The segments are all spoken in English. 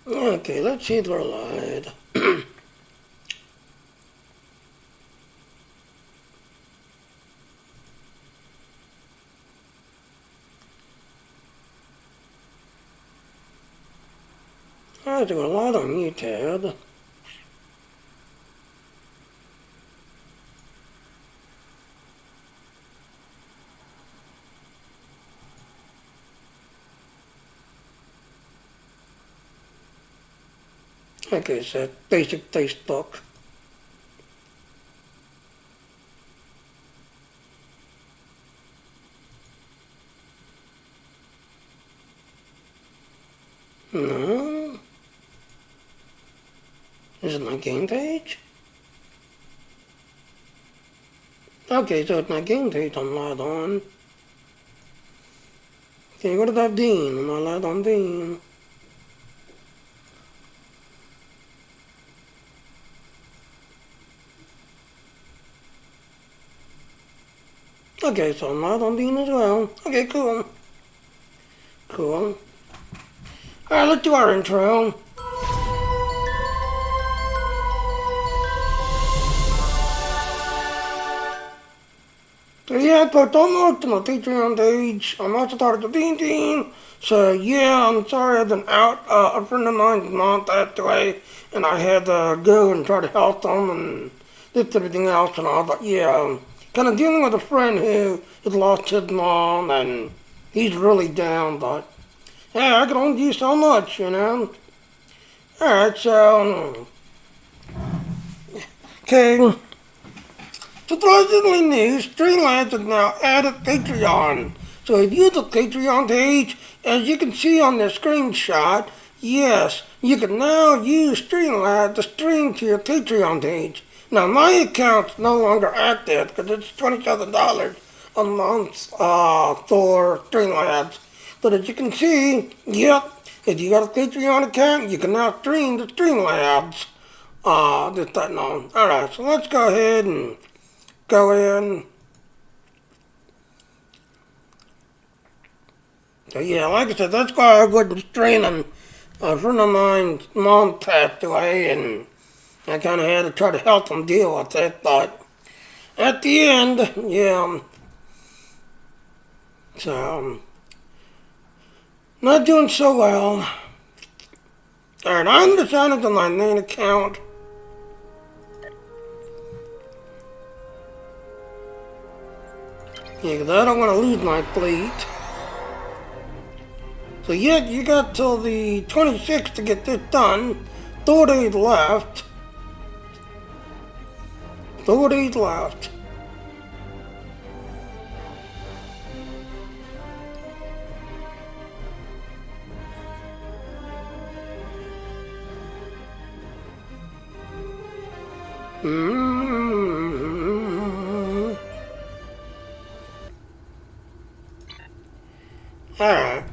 Okay, let's see the light. I do a lot on YouTube. Okay, so basic Facebook. No. Is it my game page? Okay, so it's my game page I'm logged on. Okay, what about Dean? Am I logged on Dean? Okay, so I'm logged on Dean as well. Okay, cool. Cool. Alright, let's do our intro. So yeah, but don't look to my Patreon page. I'm also part of the Dean team. So yeah, I'm sorry I've been out. A friend of mine's mom passed away, and I had to go and try to help them and did everything else and all. But yeah, kind of dealing with a friend who had lost his mom, and he's really down. But yeah, I can only do so much, you know. Alright, so okay. Surprisingly new, Streamlabs has now added Patreon. So if you use the Patreon page, as you can see on the screenshot, yes, you can now use Streamlabs to stream to your Patreon page. Now my account's no longer active because it's $27 a month for Streamlabs. But as you can see, yep, if you got a Patreon account, you can now stream to Streamlabs. Just that on. Alright, so let's go ahead and go in. So yeah, like I said, that's why I wasn't streaming. A friend of mine's mom passed away, and I kind of had to try to help them deal with it. But at the end, yeah, so not doing so well. Alright, I'm deciding to my main account. Yeah, because I don't want to lose my fleet. So yeah, you got till the 26th to get this done. 4 days left. 4 days left. Alright.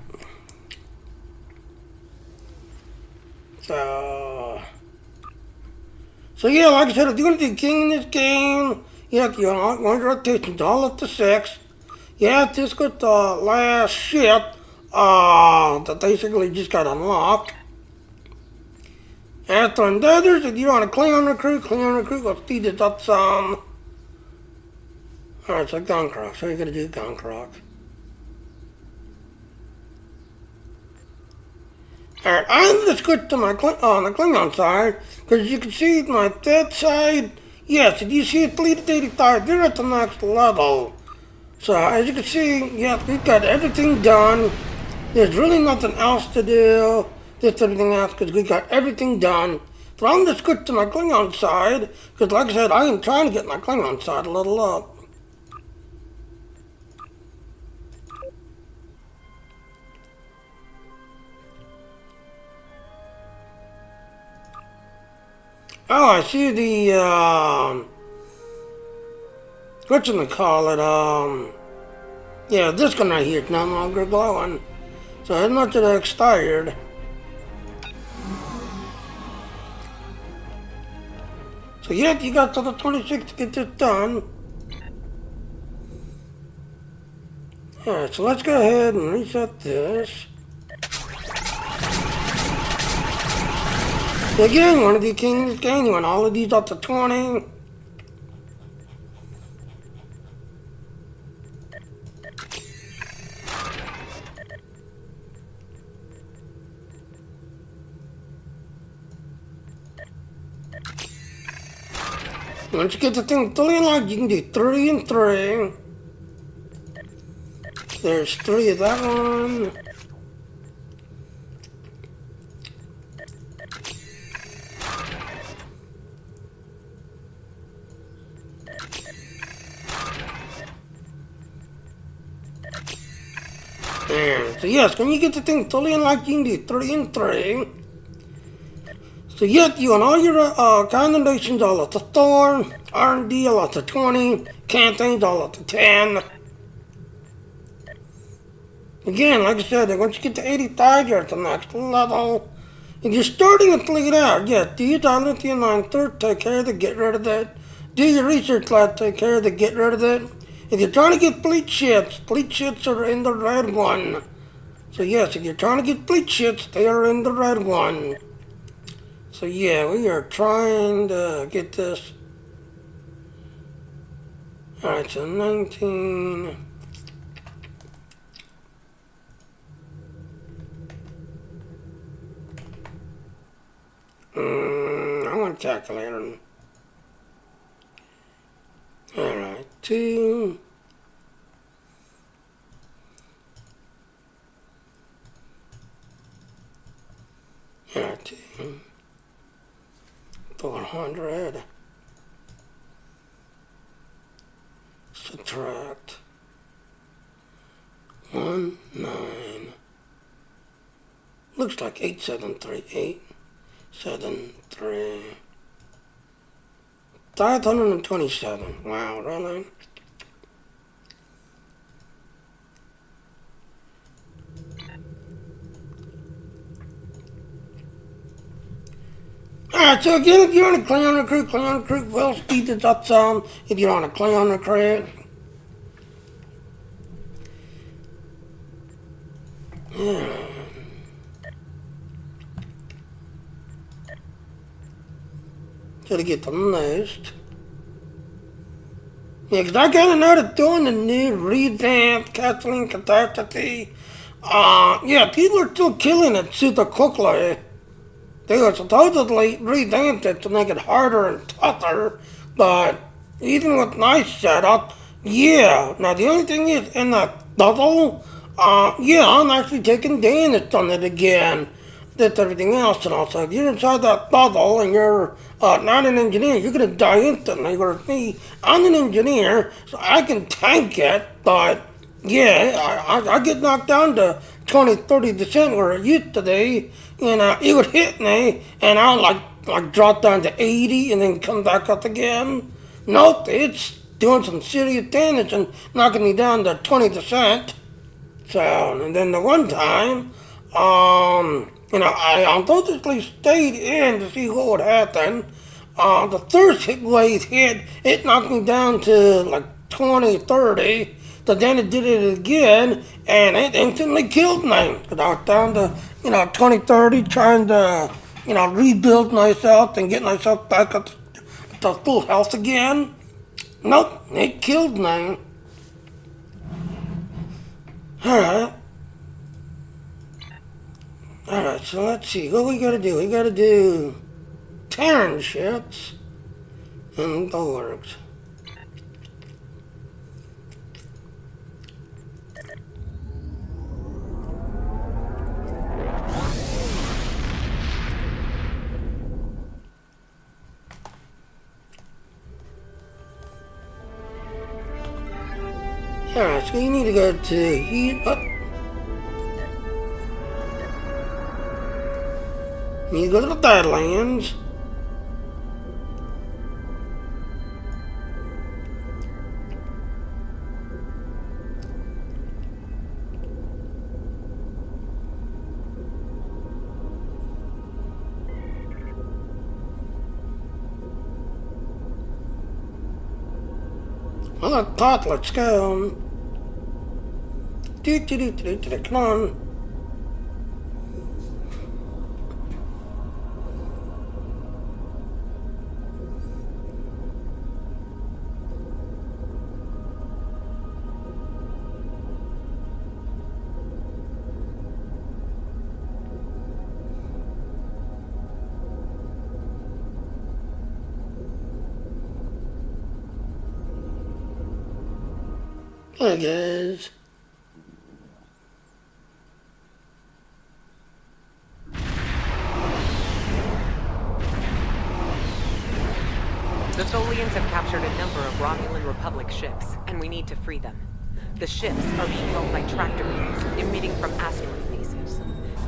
So yeah, like I said, if you're going to be king in this game, yeah, you're not going to rotations all up to 6. Yeah, just got the last ship that basically just got unlocked. After the others, if you want to Klingon recruit, let's speed this up some. Alright, so Guncrock. So you're going to do Guncrock. Alright, I'm just good to my on the Klingon side, because you can see my that side, yes, if you see Fleet of 85, they're at the next level. So, as you can see, yeah, we've got everything done. There's really nothing else to do, just everything else, because we got everything done. So I'm just good to my Klingon side, because like I said, I am trying to get my Klingon side a little up. Oh, I see the, whatchamacallit, yeah, this one right here is no longer glowing. So it must have expired. So yeah, you got till the 26th to get this done. Alright, so let's go ahead and reset this. So again, one of the kings gain, you want all of these up to 20. Once you get the thing fully unlocked, you can do 3 and 3. There's 3 of that one. And so yes, when you get the thing fully unlocked, you can do 3 and 3. So yet you want all your condemnations all up to 4, R&D all up to 20, campaigns all up to 10. Again, like I said, once you get to 85, you're at the next level. If you're starting to fleet out, yes, do your lithium line third, take care of it, get rid of it. Do your research lab, take care of it, get rid of it. If you're trying to get fleet ships are in the red one. So yes, if you're trying to get fleet ships, they are in the red one. So yeah, we are trying to get this. Alright, so 19. I want a calculator. Alright, 2. Alright, 2. 400. Subtract 1, 9. Looks like 8738. 7, 3. 527. Wow, really? Alright, so again, if you're on a Cleon Recruit will speed this up some. If you're on a Cleon Recruit. Yeah. Gotta get the most. Yeah, because I gotta know they're doing the new revamped Crystalline Catastrophe. Yeah, people are still killing it super quickly. They were supposedly revamped it to make it harder and tougher, but even with nice setup, yeah. Now the only thing is, in the bubble, yeah, I'm actually taking damage on it again. That's everything else, and also if you're inside that bubble and you're not an engineer, you're gonna die instantly. Whereas me, I'm an engineer, so I can tank it, but yeah, I get knocked down to 20-30% where it used to be, and it would hit me, and I'll like drop down to 80 and then come back up again. Nope, it's doing some serious damage and knocking me down to 20%. So, and then the one time, I unfortunately stayed in to see what would happen. The first wave hit, it knocked me down to like 20-30. So then it did it again, and it instantly killed me. Because I was down to, 20-30, trying to, rebuild myself and get myself back up to full health again. Nope, it killed me. Alright. Alright, so let's see. What we gotta do? We gotta do Terran ships and Borgs. Alright, so you need to go to heat up. You need to go to the Tholians. Well, I thought, let's go. Come on. Hey guys. The Tholians have captured a number of Romulan Republic ships, and we need to free them. The ships are being held by tractor beams emitting from asteroid bases.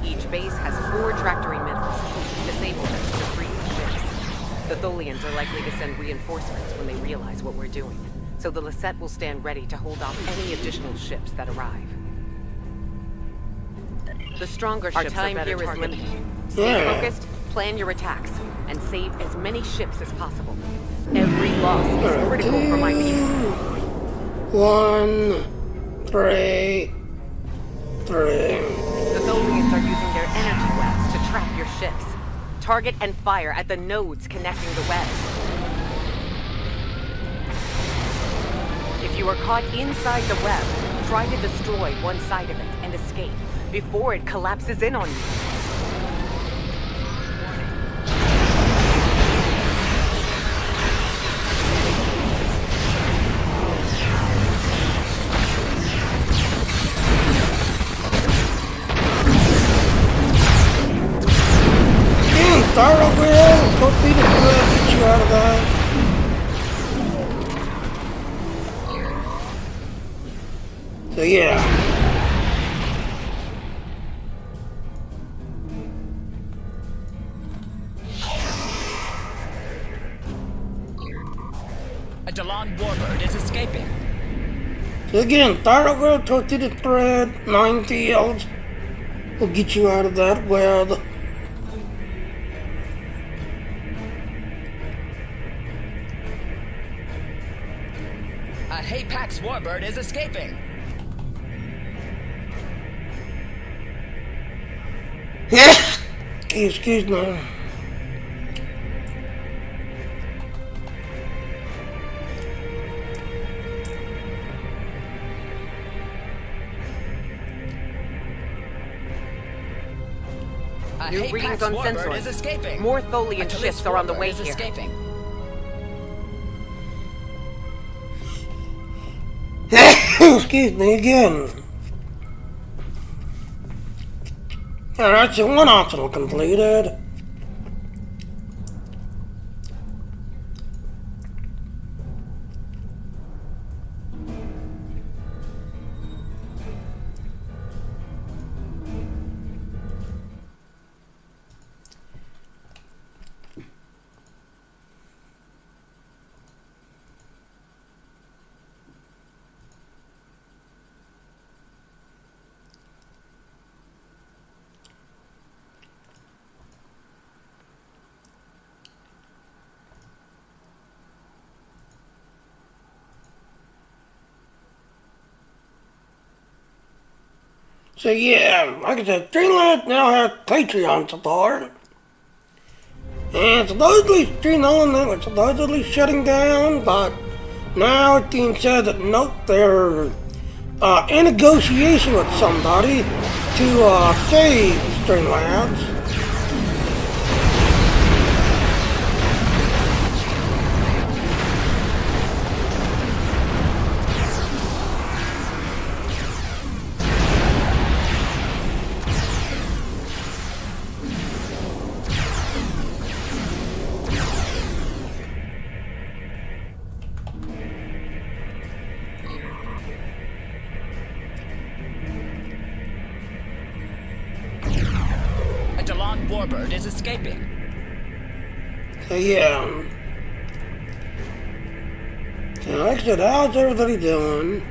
Each base has 4 tractor emitters. Disable them to free the ships. The Tholians are likely to send reinforcements when they realize what we're doing, so the Lisette will stand ready to hold off any additional ships that arrive. The stronger ships are better targeted. Stay focused, plan your attacks, and save as many ships as possible. Every loss is critical for my people. 1, 3, 3. The Tholians are using their energy webs to trap your ships. Target and fire at the nodes connecting the webs. If you are caught inside the web, try to destroy one side of it and escape before it collapses in on you. Thoroughwheel, torpedo thread, get you out of that. So yeah. A Delon warbird is escaping. So again, thoroughwheel, torpedo thread, 9 tails will get you out of that web. A Hapax warbird is escaping. Excuse me. New readings on sensors. Is escaping. More Tholian ships are on the way here. Escaping. Excuse me again. Alright, so one optional completed. So yeah, like I said, Streamlabs now has Patreon support. And supposedly Stream Element was supposedly shutting down, but now it's being said that nope, they're in negotiation with somebody to save Streamlabs. Delon warbird is escaping. So yeah. So like I said, how's everybody doing?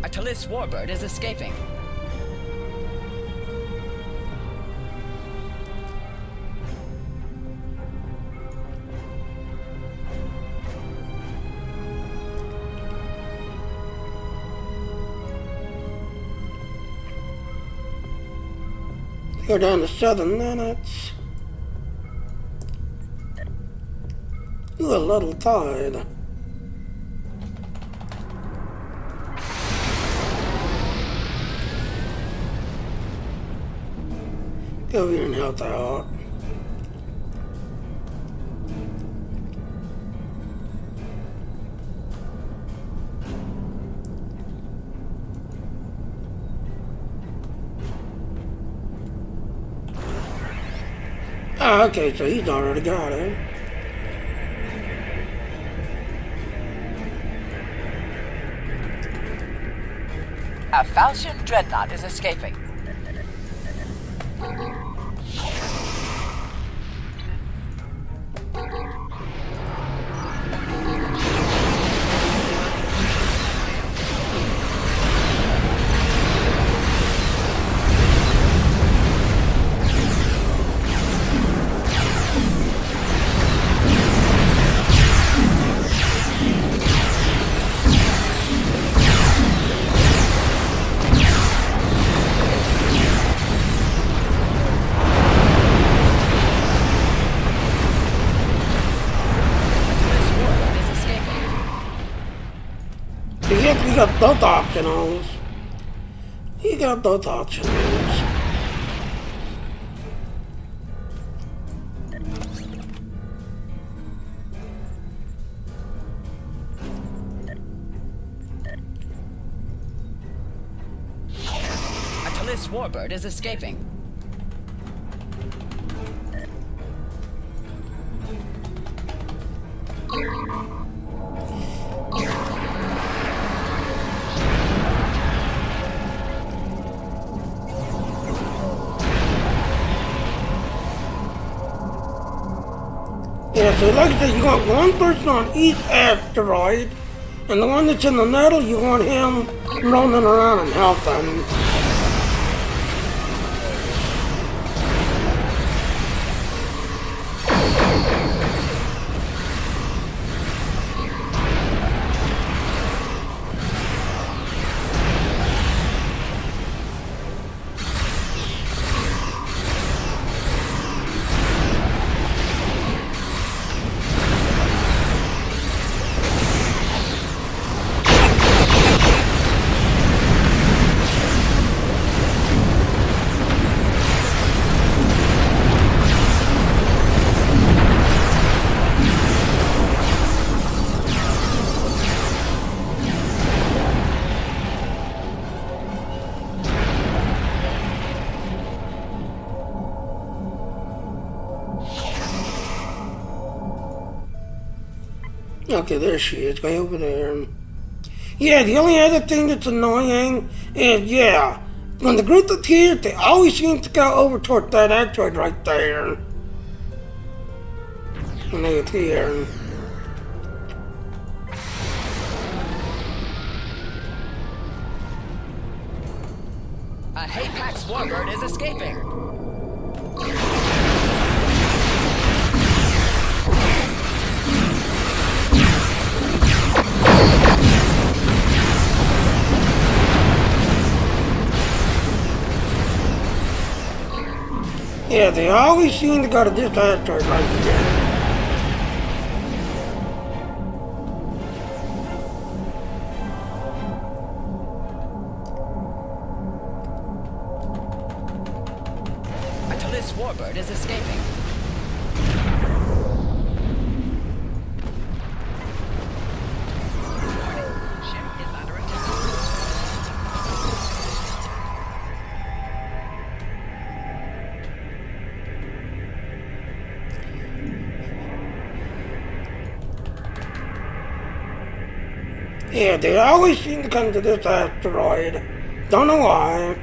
A Talis warbird is escaping. Go down to 7 minutes. You're a little tired. Go over here and help out. Oh, okay, so he's already got it. A Falchion dreadnought is escaping. You got both optionals. You got both optionals. A Talis warbird is escaping. Yeah, so like I said, you got one person on each asteroid, and the one that's in the middle, you want him roaming around and helping. Okay, there she is, way over there. Yeah, the only other thing that's annoying is, yeah, when the group appears, they always seem to go over toward that asteroid right there. When they appear. A Hapax warbird is escaping. Yeah, they always seem to go to this asteroid right here. A Talis warbird is escaping. Ship is under attack. Yeah, they always seem to come to this asteroid. Don't know why.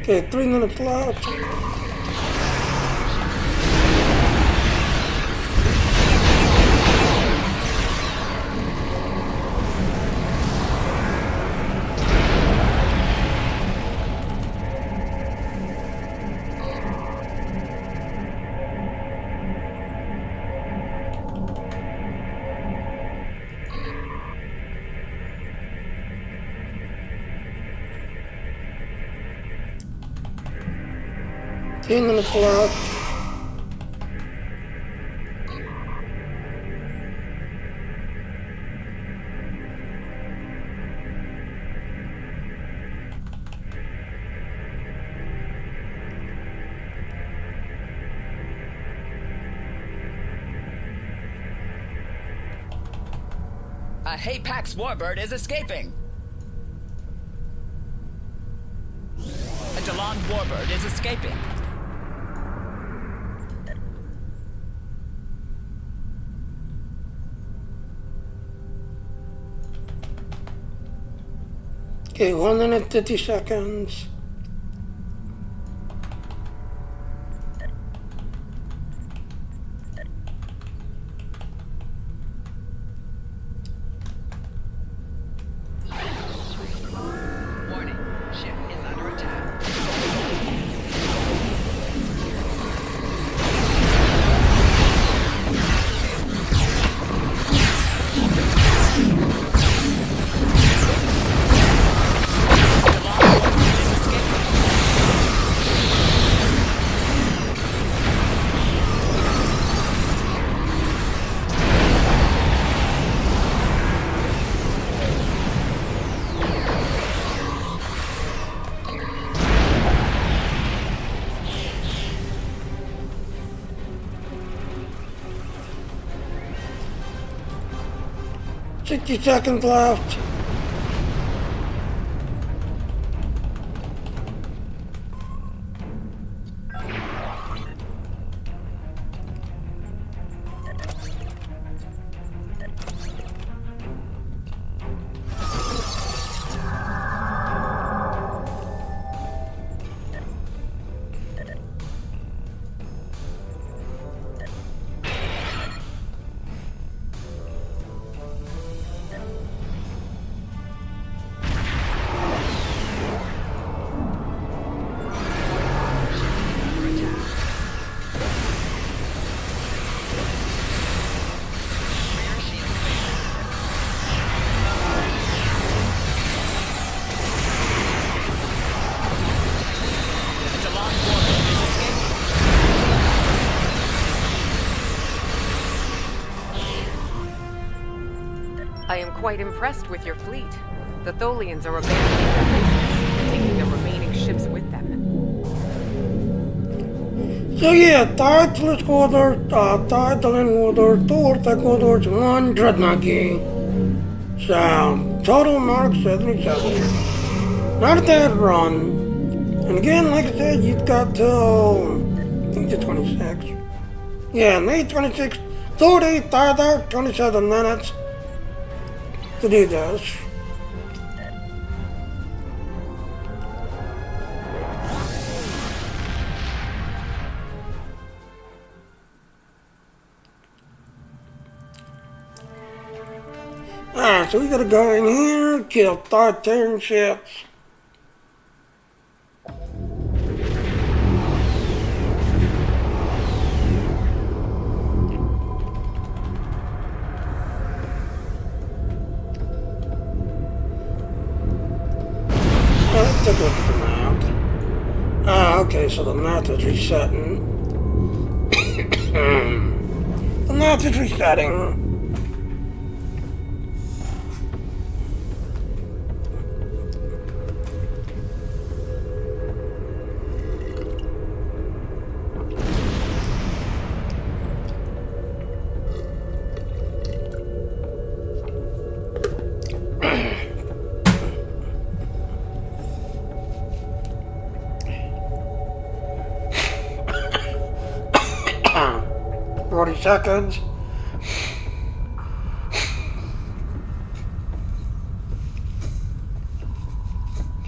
Okay, 3 minutes left. 10 minutes left. A Hapax warbird is escaping. A Delon warbird is escaping. Okay, 1 minute 50 seconds. Warning, ship is under attack. Sixty seconds left. I am quite impressed with your fleet. The Tholians are abandoning their bases, taking the remaining ships with them. So yeah, 3 Tlisk Order, 3 Talon Order, 2 Ortec Orders, 1 Dreadnought game. So, total mark 77. Not a bad run. And again, like I said, you've got till, I think the 26. Yeah, May 26, 30, 30, 27 minutes to do this. Alright, so we gotta go in here, kill 13 ships. Let's take a look at the map. Ah, okay, so the map is resetting. The map is resetting. Seconds.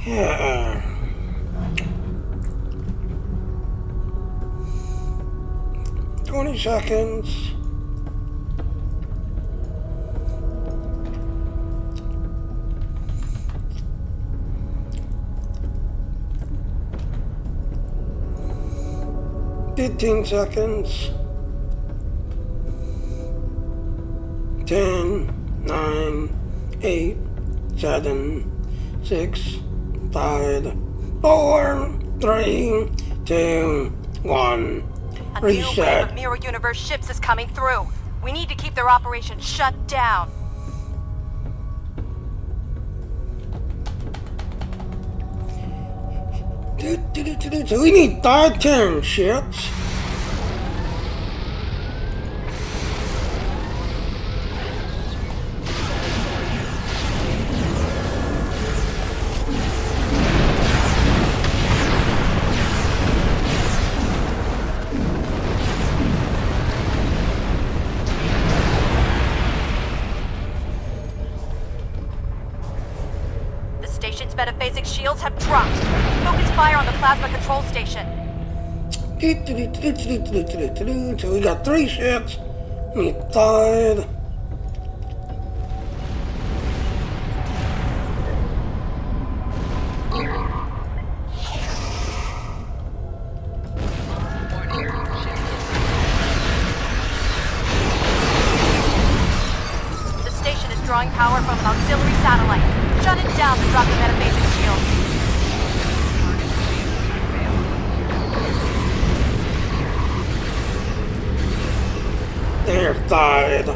Yeah. $20 seconds. $15 seconds. 10, 9, 8, 7, 6, 5, 4, 3, 2, 1. A new wave Reset. of mirror universe ships is coming through. We need to keep their operation shut down. So we need 5 ships. The station's metaphasic shields have dropped. Focus fire on the plasma control station. So we got 3 ships. Need 5. The station is drawing power from an auxiliary satellite. Shut it down to drop the metaphasic shields. They're died.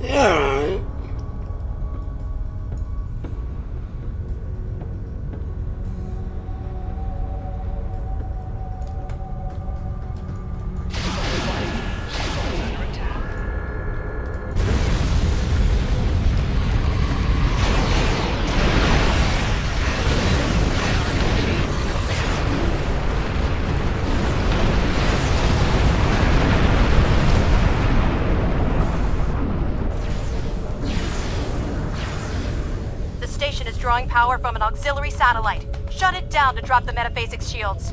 Yeah. The station is drawing power from an auxiliary satellite. Shut it down to drop the metaphasic shields.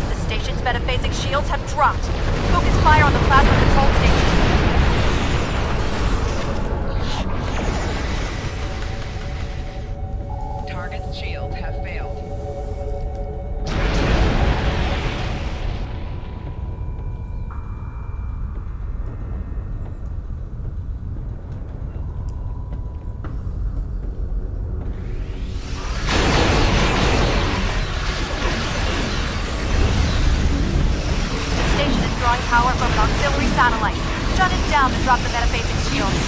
The station's metaphasic shields have dropped. Focus fire on the plasma control station. Target's shields have failed. The station is drawing power from an auxiliary satellite. Shut it down to drop the metaphasic shields.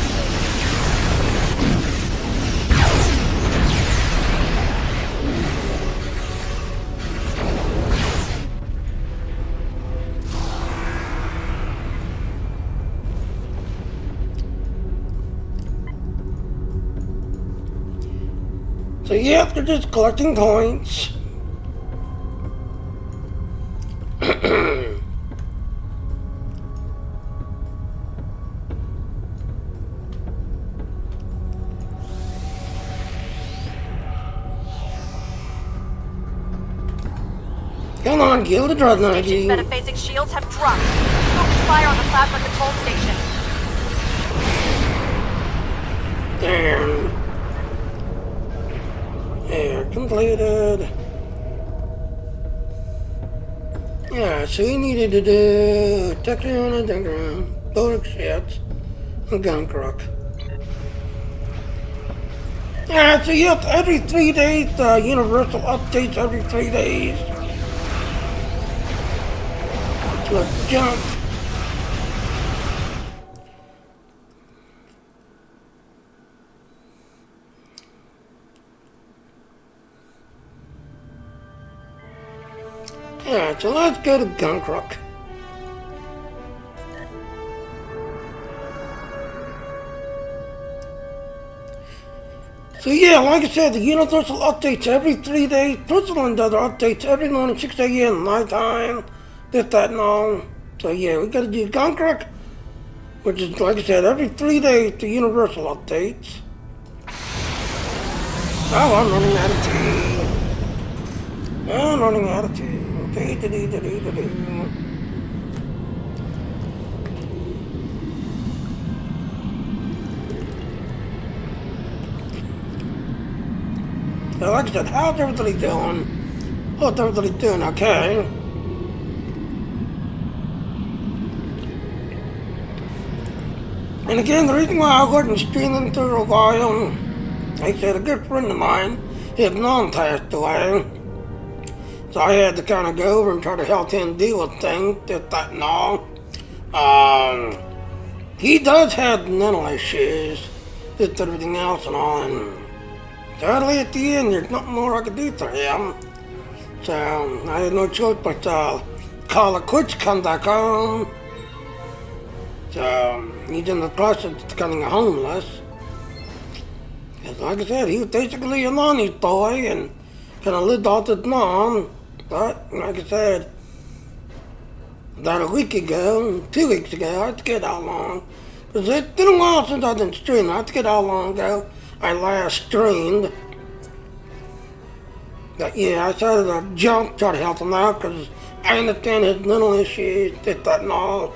So yeah, they're just collecting points. Come on, kill the dreadnought. Station's metaphasic shields have dropped. Focus fire on the plasma control station. Damn. Yeah, completed. Yeah, so we needed to do Technion and Dingram, Bodek Shits, and Gunkruk. Yeah, so yep, every 3 days, universal updates every 3 days. So let's jump. Yeah, so let's go to Gunkruk. So yeah, like I said, the universal updates every 3 days. Crystalline does updates every morning, 6 a.m. night time. This, that, and all. So yeah, we gotta do Gunkruk, which is, like I said, every 3 days, the universal updates. Oh, I'm running out of tea. I'm running out of tea. So like I said, how's everybody doing? Hope everybody's doing okay. And again, the reason why I wasn't streaming through a while, like I said, a good friend of mine, his mom passed away. So I had to kind of go over and try to help him deal with things, this, that, and all. He does have mental issues, this, everything else and all, and sadly at the end, there's nothing more I could do for him. So I had no choice but to call it quits, come back home. So he's in the process of becoming homeless. Because like I said, he was basically a nonny's boy and kind of lived off his mom. But like I said, about a week ago, 2 weeks ago, I forget how long. Because it's been a while since I've been streaming. I forget how long ago I last streamed. But yeah, I decided to jump, try to help him out, because I understand his mental issues, this, that, and all.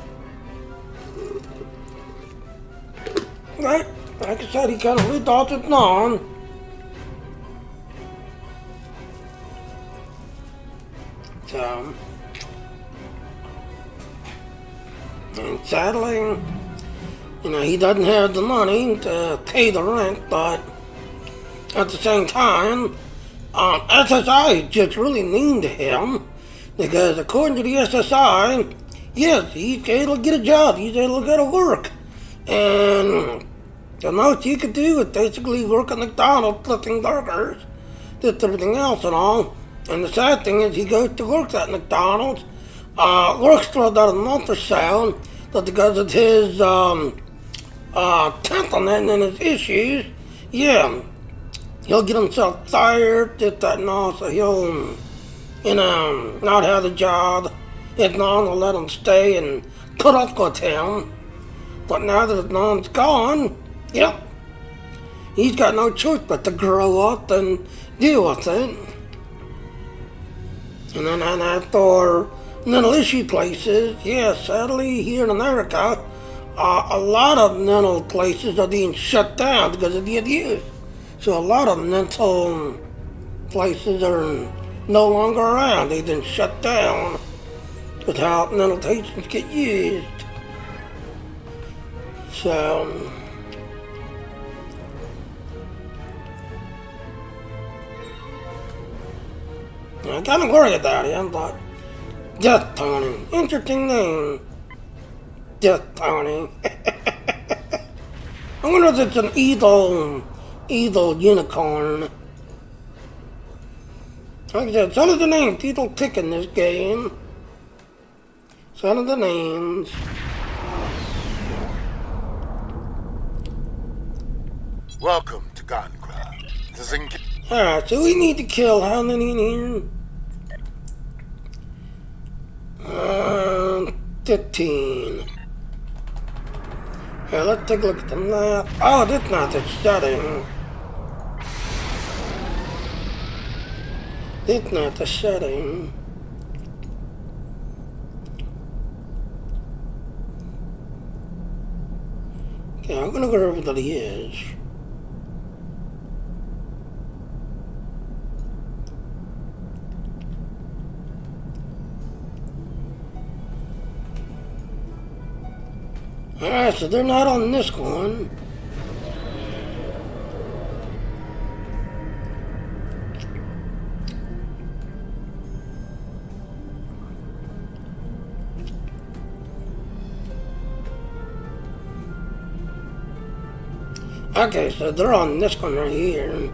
But, like I said, he kind of lived off his mom. So, and sadly, you know, he doesn't have the money to pay the rent, but at the same time, SSI is just really mean to him, because according to the SSI, yes, he's able to get a job, he's able to go to work, and the most he could do is basically work at McDonald's flipping burgers, just everything else and all. And the sad thing is he goes to work at McDonald's, works for about a month or so, but because of his temperament and his issues, yeah, he'll get himself fired, this, that, and all, so he'll, you know, not have the job. His mom will let him stay and put up with him. But now that his mom's gone, yep, he's got no choice but to grow up and deal with it. And then after mental issue places, yeah, sadly here in America, a lot of mental places are being shut down because of the abuse. So a lot of mental places are no longer around. They've been shut down with how mental patients get used. So, I kind of worry about him, but Death Pony, interesting name. Death Pony. I wonder if it's an evil unicorn. Like I said, some of the names people pick in this game. Some of the names. Welcome to Gunkruk. This is Alright, so we need to kill how many in here? 15. Okay, let's take a look at the map. Oh, that's not the setting. That's not the setting. Okay, I'm gonna go over to the edge. Alright, so they're not on this one. Okay, so they're on this one right here.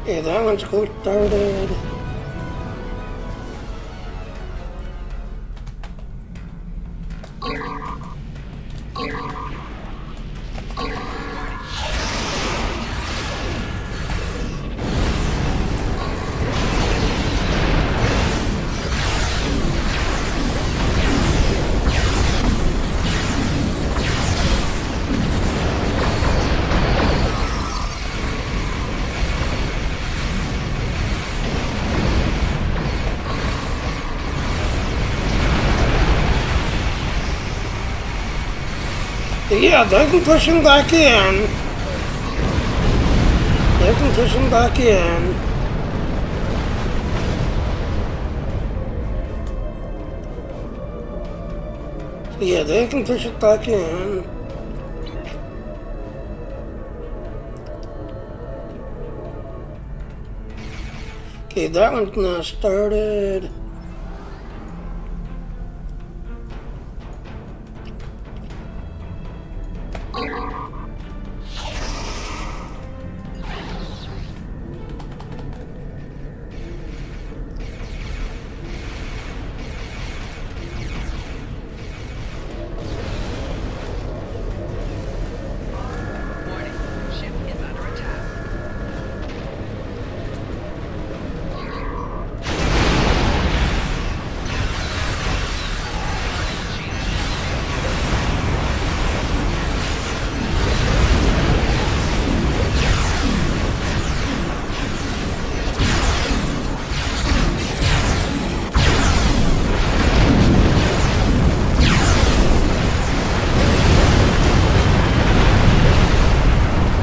Yeah, that one's go started. Yeah, they can push him back in. They can push him back in. Yeah, they can push it back in. Okay, that one's now started. Warning. Ship is under attack.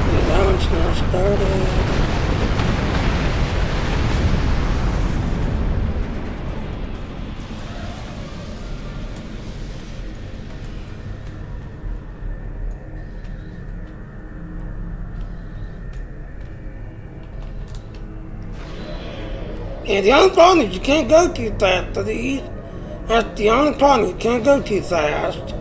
Yeah, that one's now started. Yeah, the only problem is you can't go too fast to these. That's the only problem, you can't go too fast.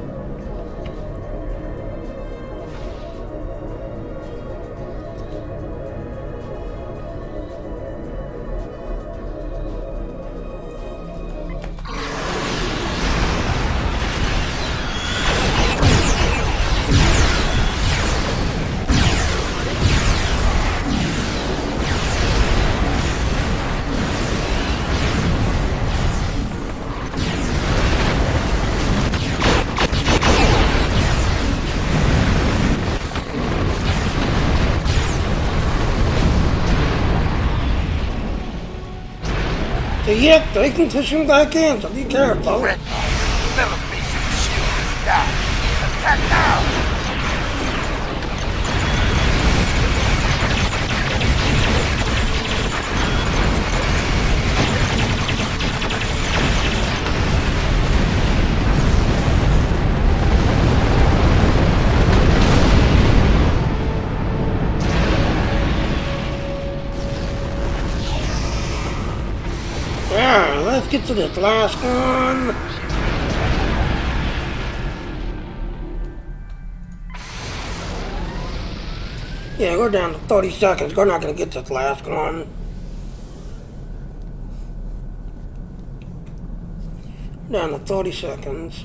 So yep, they can push him back in, so be careful. Red never facing the shield this guy. Attack now! let's get to this last one. Yeah, we're down to 30 seconds. We're not going to get this last one. Down to 30 seconds.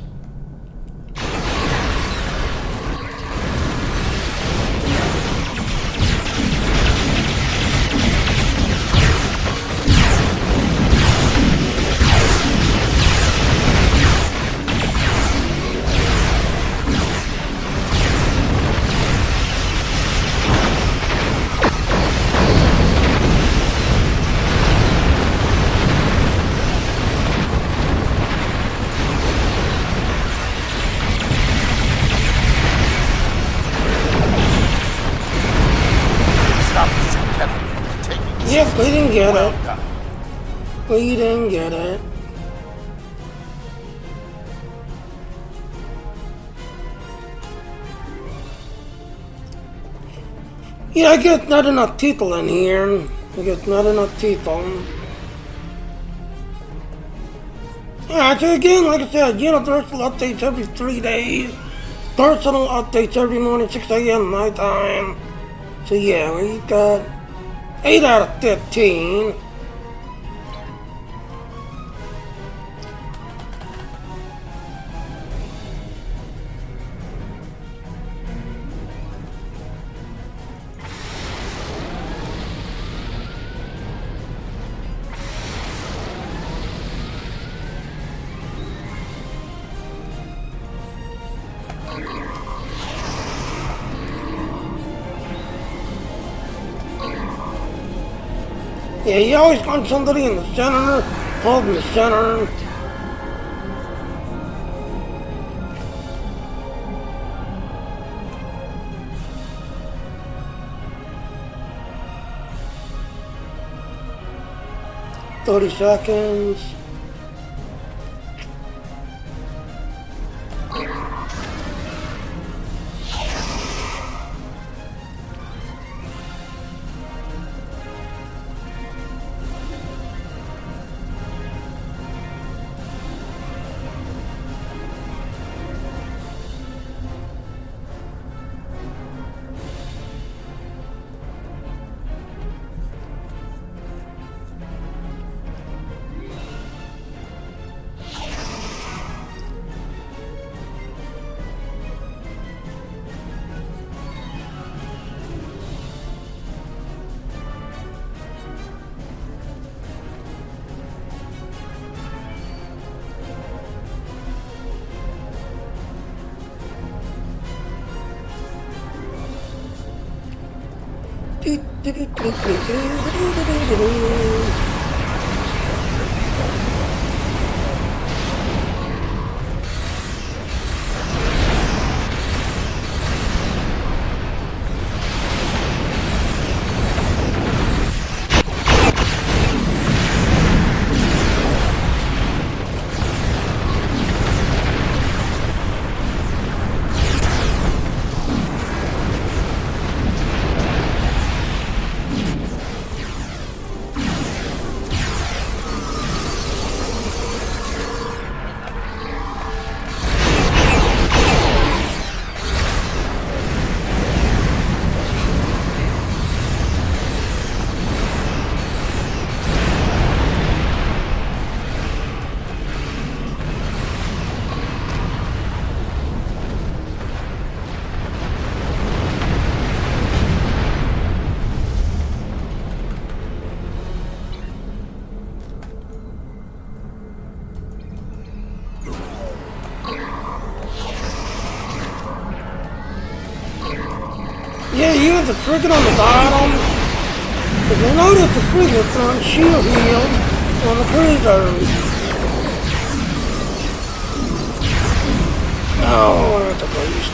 Yep, we didn't get it. We didn't get it. Yeah, I get not enough people in here. I get not enough people. Yeah, so again, like I said, universal updates every 3 days. Personal updates every morning, 6 a.m. nighttime. So yeah, we got 8 out of 15. Yeah, you always want somebody in the center, holding the center. "30 seconds. Yeah, you have the frigate on the bottom. If you notice the frigate's on shield heels on the cruisers. Oh, we're at the beast.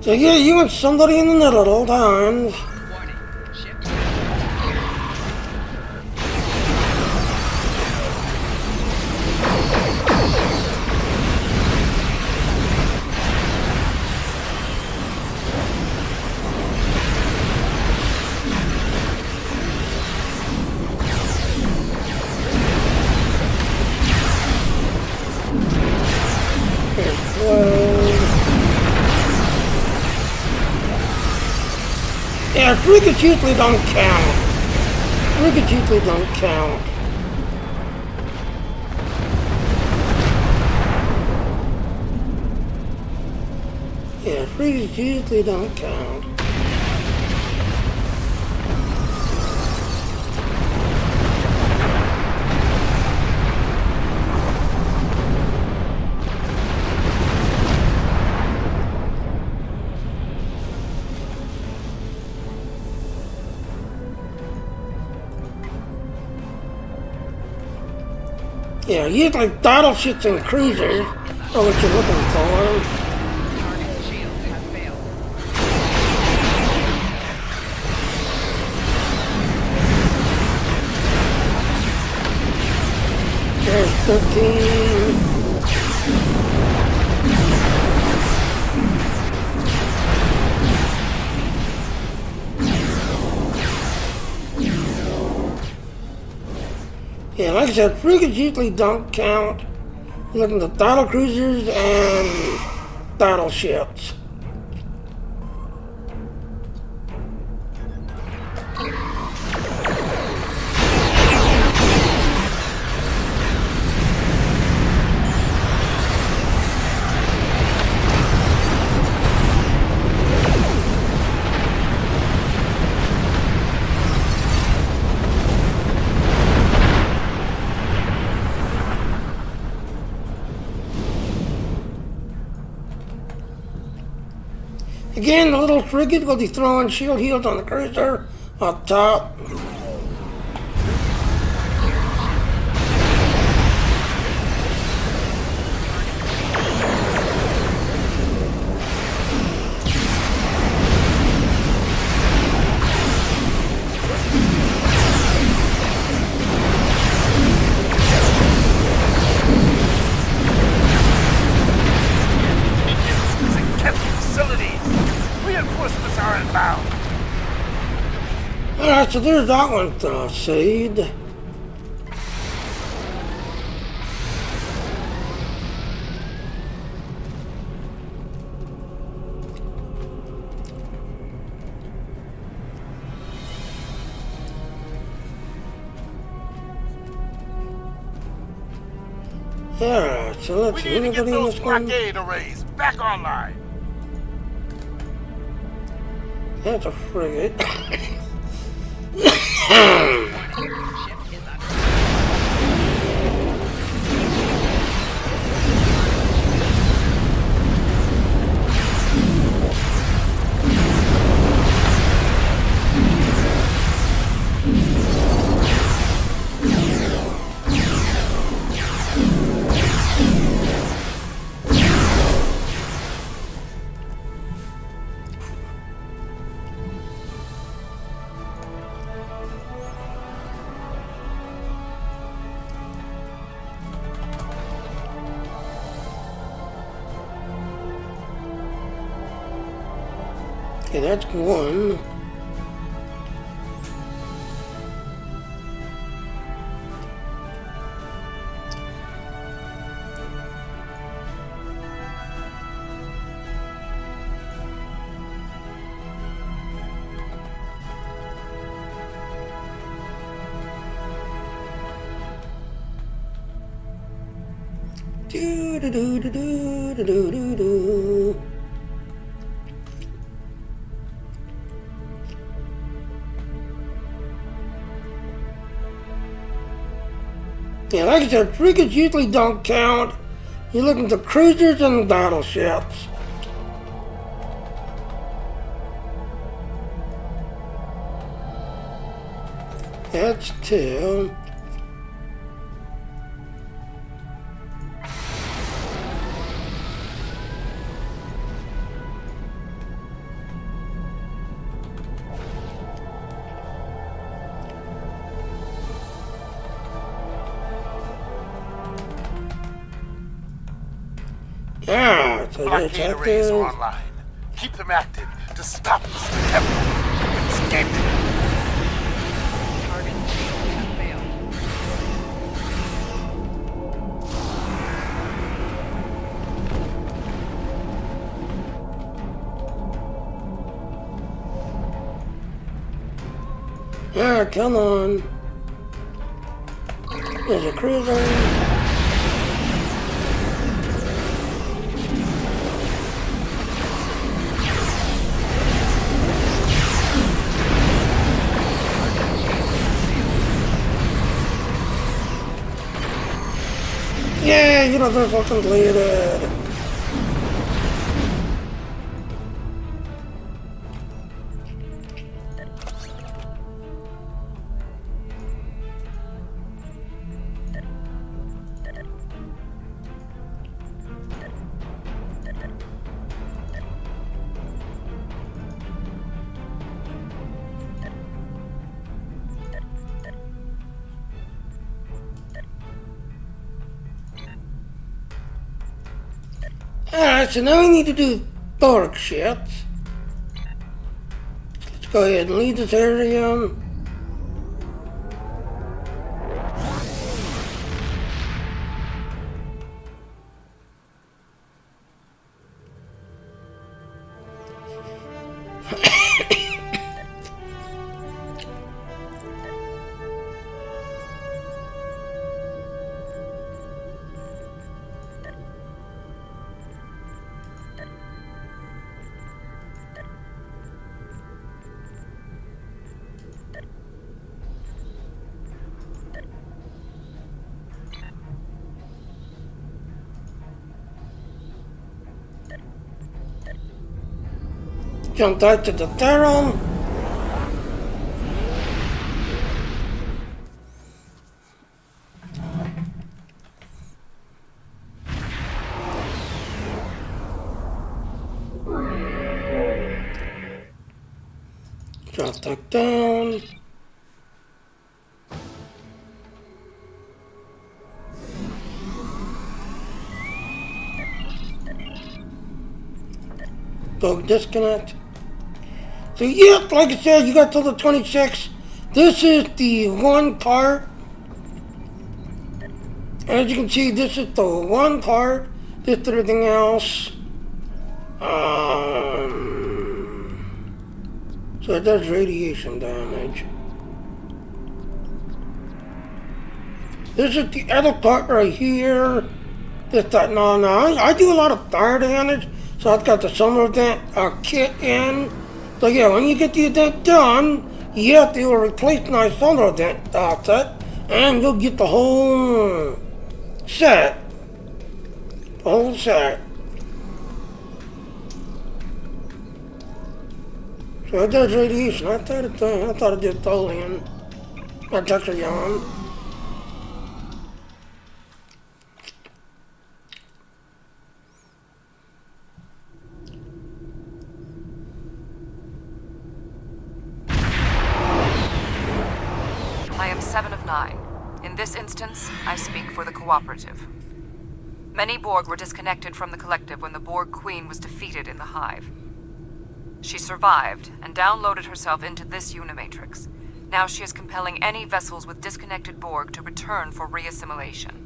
So yeah, you want somebody in the middle at all times. Warning. Ship. Yeah, frigates usually don't count. Frigates usually don't count. Yeah, frigates usually don't count. Yeah, usually battleships and cruisers are what you're looking for. Target shield has failed. There's 13. Yeah, like I said, frigates usually don't count. You're looking at battle cruisers and battleships. Again, the little frigate will be throwing shield heals on the cruiser up top. Alright, so there's that one saved. Alright, so let's see. We need to get Anybody in those this one? blockade arrays back online. That's a frigate. Ship is under. Okay, that's one. Do do do do do do do do do. Yeah, like I said, frigates usually don't count. You're looking at the cruisers and battleships. That's two. Ah, so that's Blockade arrays are active. online. Keep them active to stop this temple from escaping. Target shield has failed. Ah, come on. There's a cruiser. Yeah, you know, they're fucking completed. Alright, so now we need to do dark shit. Let's go ahead and leave this area. Jump out to the Theron. Drop that down. Go disconnect. So yeah, like I said, you got till the 26th. This is the one part. As you can see, this is the one part. This everything else. So it does radiation damage. This is the other part right here. I do a lot of fire damage, so I've got the summer event kit in. So yeah, when you get the event done, you have to replace my summer event set, and you'll get the whole set. The whole set. So it does radiation. I thought it did Tholian. That's actually on. I am 7 of 9. In this instance, I speak for the Cooperative. Many Borg were disconnected from the Collective when the Borg Queen was defeated in the Hive. She survived and downloaded herself into this Unimatrix. Now she is compelling any vessels with disconnected Borg to return for reassimilation.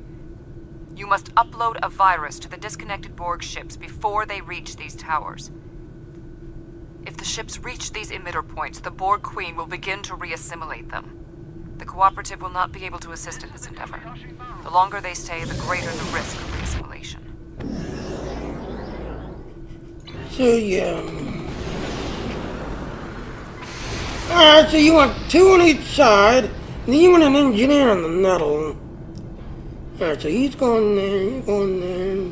You must upload a virus to the disconnected Borg ships before they reach these towers. If the ships reach these emitter points, the Borg Queen will begin to reassimilate them. The Cooperative will not be able to assist in this endeavor. The longer they stay, the greater the risk of reassimilation. So yeah. Alright, so you want 2 on each side, and then you want an engineer in the middle. Alright, so he's going there, he's going there.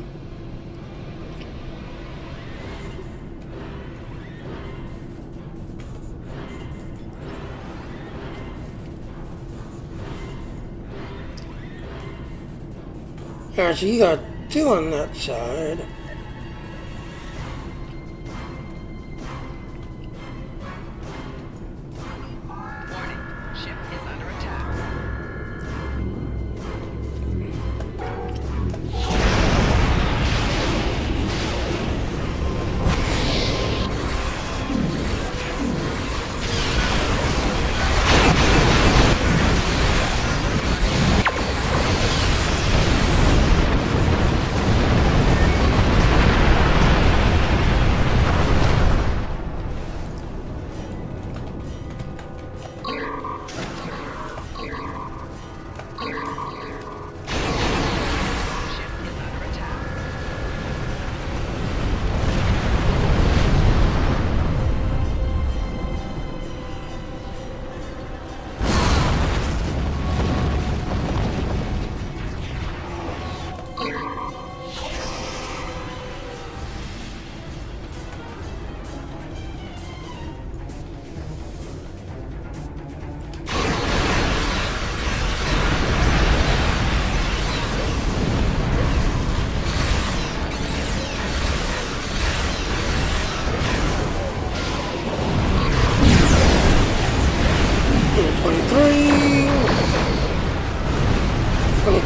Alright, so you got 2 on that side. Warning. Ship is under attack.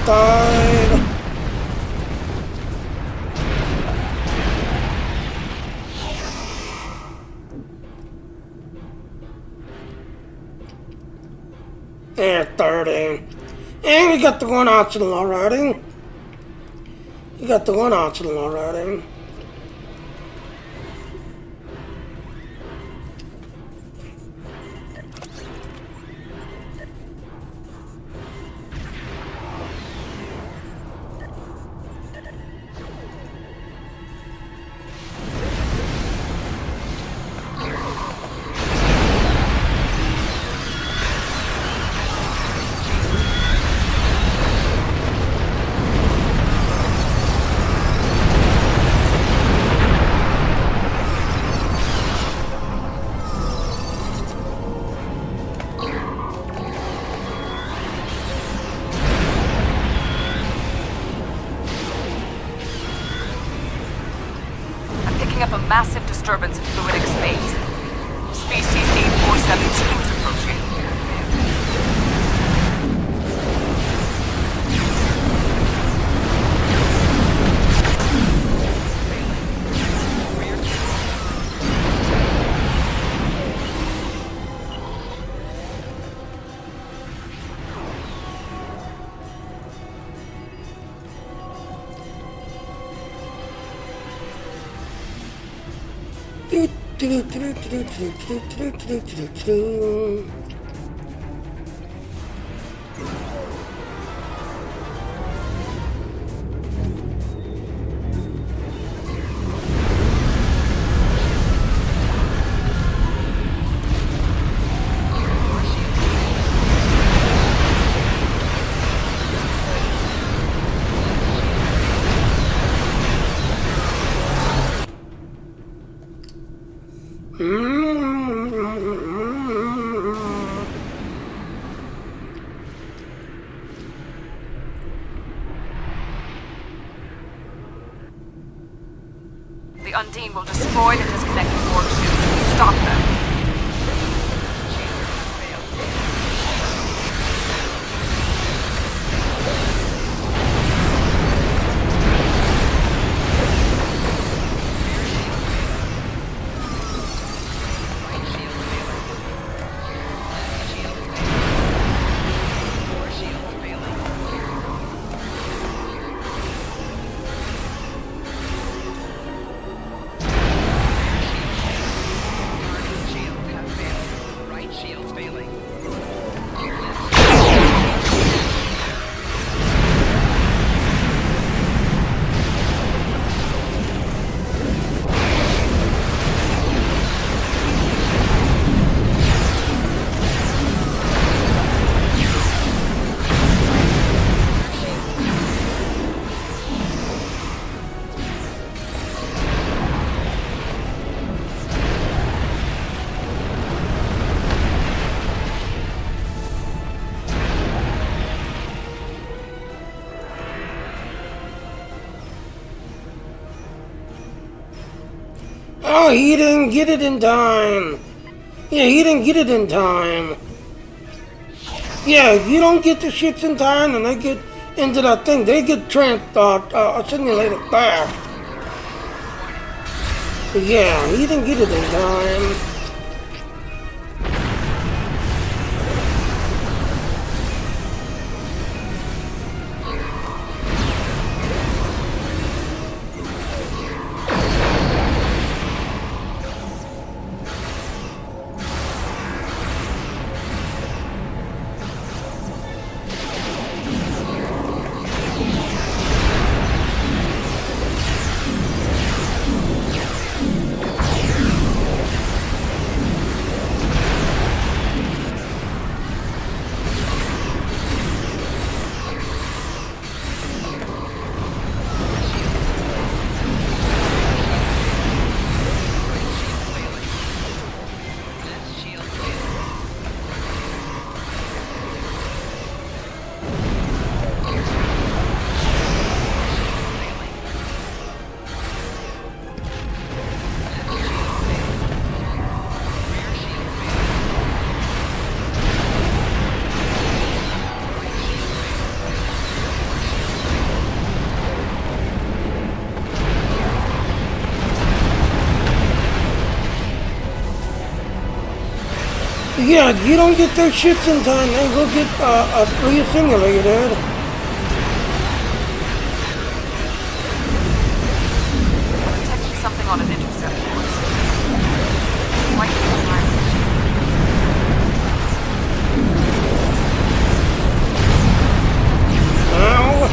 died. There, 30. And we got the one arsenal already. You got the one arsenal already. Up a massive disturbance in fluidic space. Species 8472 is approaching. The Undine will destroy the disconnected Borg ships. Stop them. Oh, he didn't get it in time. Yeah, he didn't get it in time. Yeah, you don't get the shits in time and they get into that thing. They get simulated back. But yeah, he didn't get it in time. Yeah, you don't get those ships in time, they will get reassimilated. Detecting something on an intercept course. Quite inside. Now,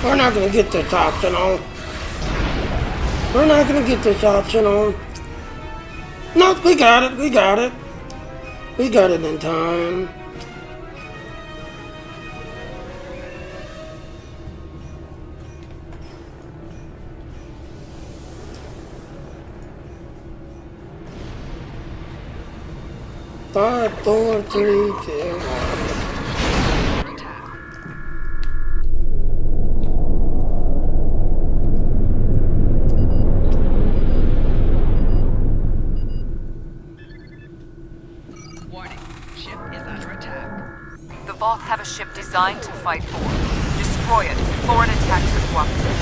we're not gonna get this optional. We're not gonna get this optional. No, we got it, we got it. We got it in time. Five, four, three, two, one. Warning. Ship is under attack. The Vault have a ship designed to fight Borg. Destroy it before it attacks the cooperative.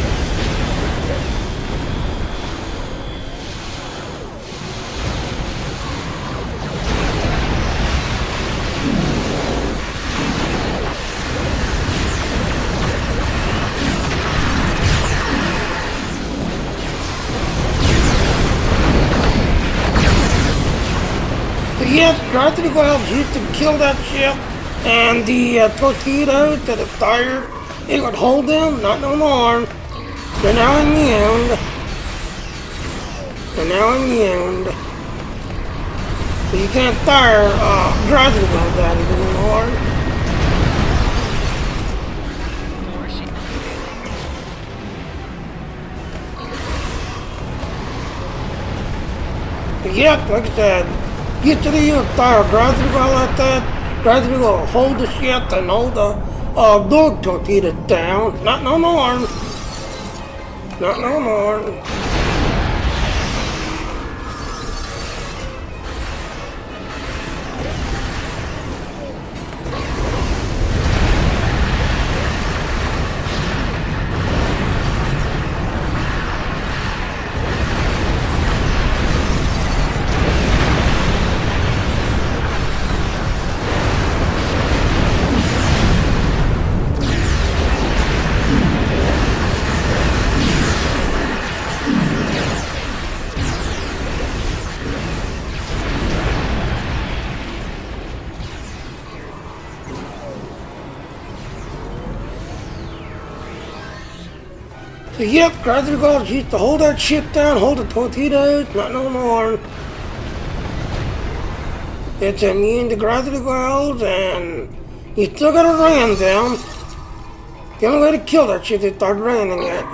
Yep, gravity wells used to kill that ship, and the torpedoes that it fired, it would hold them, not no more. They're now immune. They're now immune. So you can't fire gravity wells at it anymore. More ship. Yep, like I said, usually you fire a gravity well at that, gravity will hold the ship and hold the Borg torpedoes down. Not no more. Not no more. So yep, gravity wells used to hold that ship down, hold the torpedoes, not no more. It's immune to gravity wells, and you still gotta ram them. The only way to kill that ship is to start ramming it.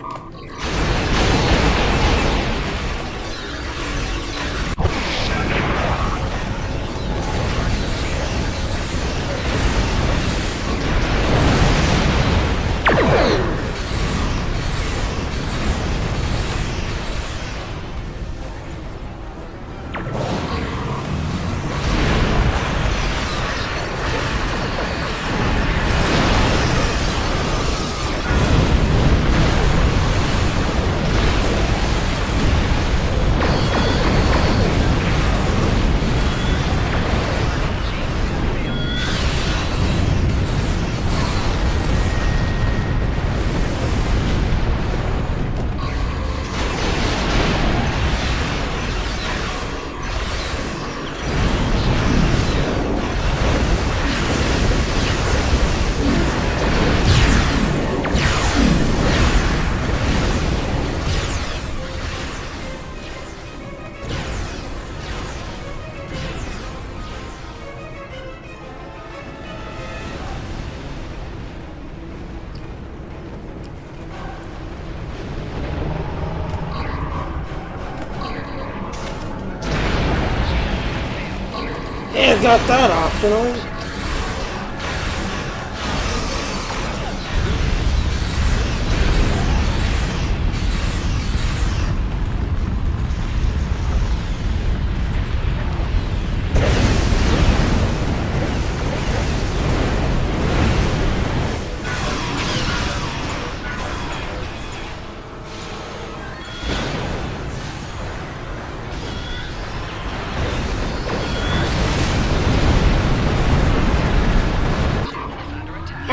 Yeah, got that optional.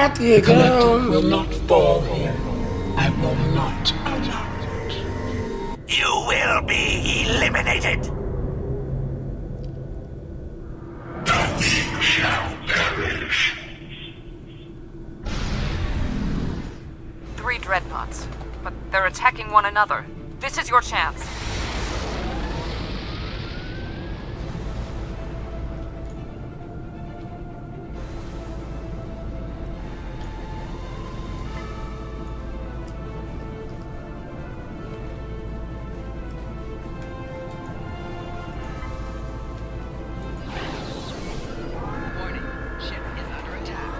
Out you The collective go. will not fall here. I will not allow it. You will be eliminated. Nothing shall perish. 3 dreadnoughts, but they're attacking one another. This is your chance. Warning. Ship is under attack.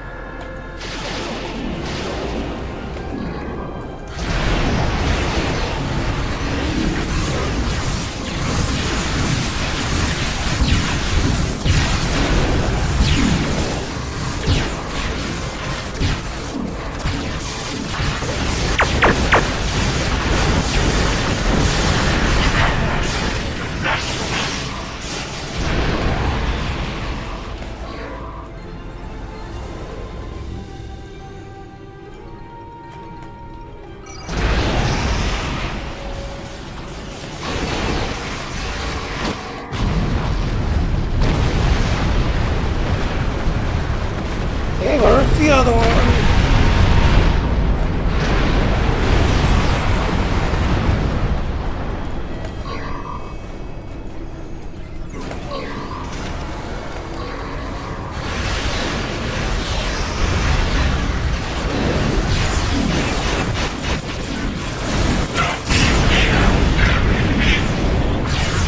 Hey, where's the other one?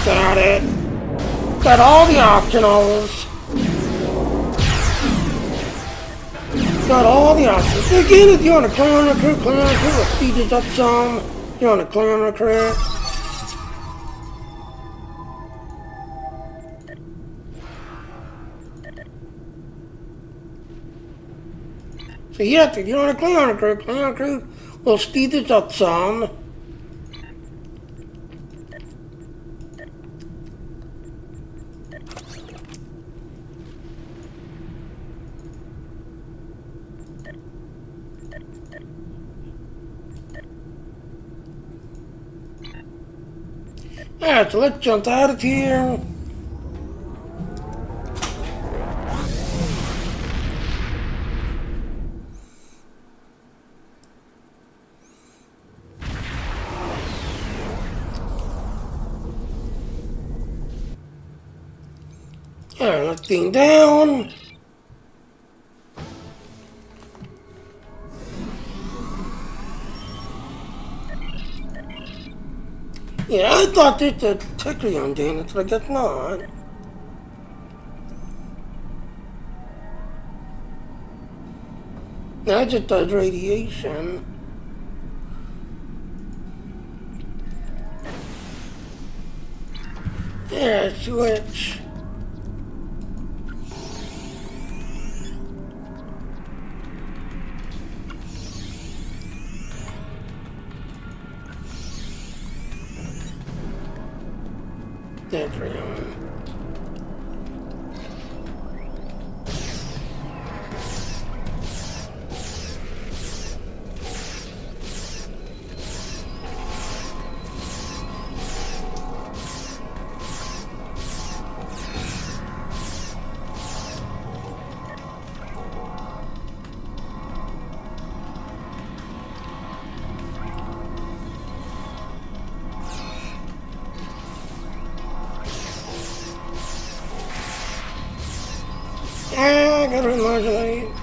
Got it. Got all the optionals. Got all the options. Again, if you want to clear on the crew, we'll speed this up some. If you want to clear on the crew. So yeah, if you want to clear on the crew, we'll speed this up some. Alright, so let's jump out of here. Alright, let's beam down. Yeah, I thought this was a Tholian unit, but I guess not. Now it just does radiation. Yeah, switch. That's right. I gotta remodulate.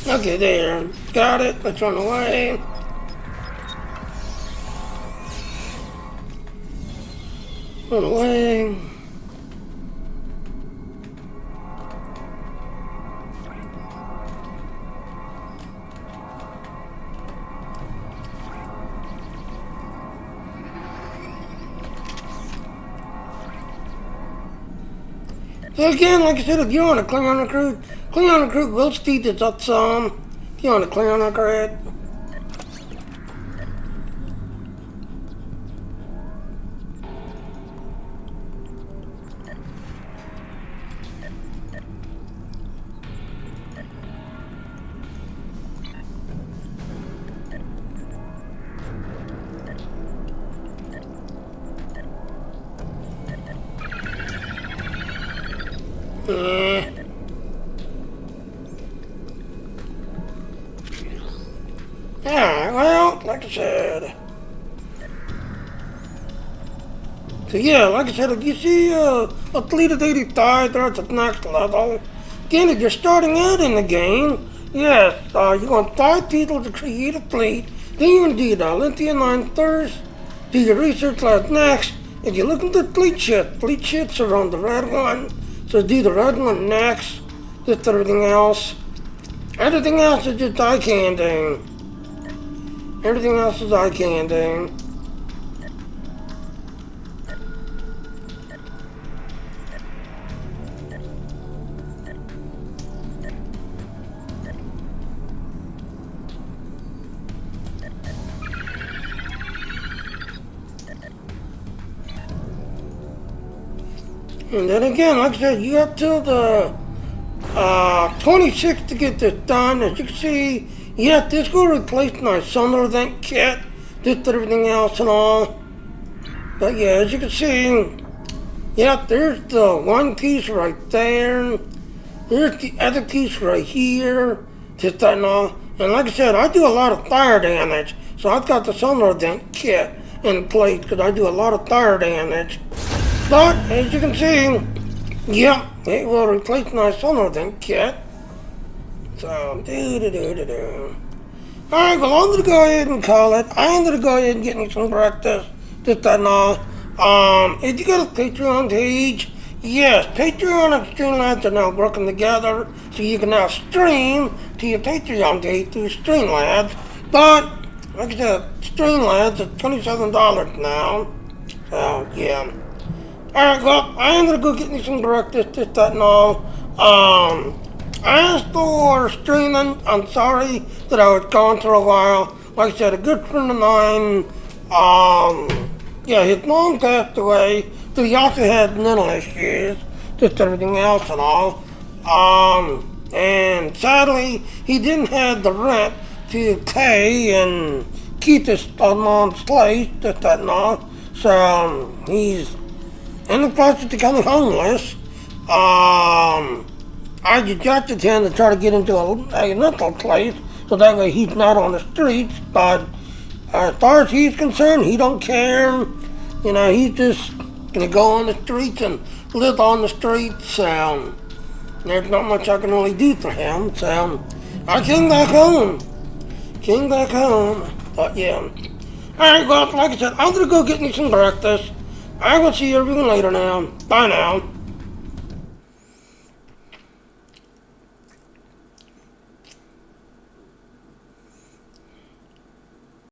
Okay, there. Got it. Let's run away. Run away. So again, like I said, if you're on a Klingon recruit will speed this up some. If you're on a Klingon recruit. Alright, well, like I said. So yeah, like I said, if you see a fleet of 85, they're at the next level. Again, if you're starting out in the game, yes, you want 5 people to create a fleet. Then you can do the Olympia 9 first, do your research lab next. If you look at the fleet ships are on the red one. So do the red one next, just everything else. Everything else is just eye candy. Everything else is eye candy. And then again, like I said, you have till the 26th to get this done. As you can see, yeah, this will replace my solar event kit, just everything else and all. But yeah, as you can see, yeah, there's the one piece right there. There's the other piece right here, just that and all. And like I said, I do a lot of fire damage, so I've got the solar event kit in place because I do a lot of fire damage. But, as you can see, yeah, it will replace my solar event kit. So, Alright, well, I'm going to go ahead and call it. I'm going to go ahead and get me some breakfast, just that and all. If you got a Patreon page, yes, Patreon and Streamlabs are now working together, so you can now stream to your Patreon page through Streamlabs. But, like I said, Streamlabs is $27 now. So, yeah. Alright, well, I am gonna go get me some breakfast, this, that, and all. As for streaming, I'm sorry that I was gone for a while. Like I said, a good friend of mine, yeah, his mom passed away, so he also had mental issues, just everything else and all. And sadly, he didn't have the rent to pay and keep his mom's place, just that and all. So, he's in the process of becoming homeless. I suggested him to try to get into a rental place so that way he's not on the streets, but as far as he's concerned, he don't care. You know, he's just gonna go on the streets and live on the streets. There's not much I can really do for him, so I came back home. But yeah. Alright, well, like I said, I'm gonna go get me some breakfast. I will see everyone later now. Bye now.